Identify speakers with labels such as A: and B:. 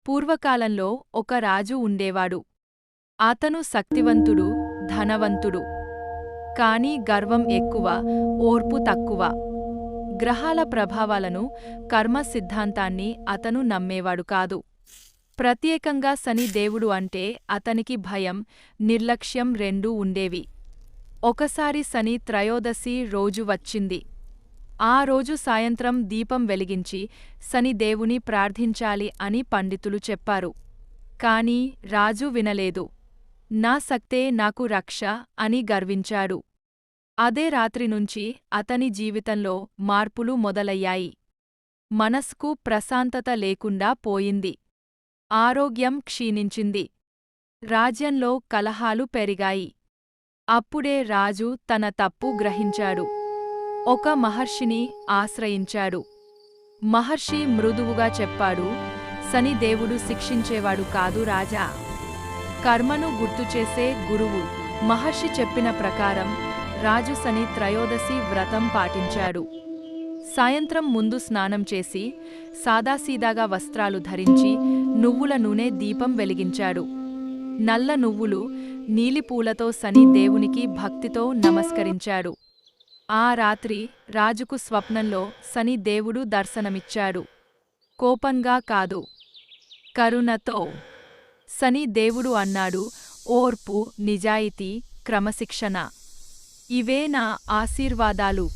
A: పూర్వకాలంలో ఒక రాజు ఉండేవాడు. అతను శక్తివంతుడు, ధనవంతుడు. కాని గర్వం ఎక్కువ, ఓర్పు తక్కువ. గ్రహాల ప్రభావాలను, కర్మ సిద్ధాంతాన్ని అతను నమ్మేవాడు కాదు. ప్రత్యేకంగా శని దేవుడు అంటే అతనికి భయం, నిర్లక్ష్యం రెండూ ఉండేవి. ఒకసారి శని త్రయోదశి రోజు వచ్చింది. ఆ రోజు సాయంత్రం దీపం వెలిగించి శని దేవుని ప్రార్థించాలి అని పండితులు చెప్పారు. కాని రాజు వినలేదు. నా శక్తే నాకు రక్ష అని గర్వించాడు. అదే రాత్రినుంచి అతని జీవితంలో మార్పులు మొదలయ్యాయి. మనస్కు ప్రశాంతత లేకుండా పోయింది. ఆరోగ్యం క్షీణించింది. రాజ్యంలో కలహాలు పెరిగాయి. అప్పుడే రాజు తన తప్పు గ్రహించాడు. ఒక మహర్షిని ఆశ్రయించాడు. మహర్షి మృదువుగా చెప్పాడు, శని దేవుడు శిక్షించేవాడు కాదు రాజా. కర్మను గుర్తుచేసే గురువు. మహర్షి చెప్పిన ప్రకారం రాజు శని త్రయోదశి వ్రతం పాటించాడు. సాయంత్రం ముందు స్నానం చేసి, సాదాసీదాగా వస్త్రాలు ధరించి, నువ్వుల నూనె దీపం వెలిగించాడు. నల్ల నువ్వులు, నీలిపూలతో శని దేవునికి భక్తితో నమస్కరించాడు. ఆ రాత్రి రాజుకు స్వప్నంలో శని దేవుడు దర్శనమిచ్చాడు. కోపంగా కాదు, కరుణతో. శని దేవుడు అన్నాడు, ఓర్పు, నిజాయితీ, క్రమశిక్షణ. ఇవే నా ఆశీర్వాదాలు.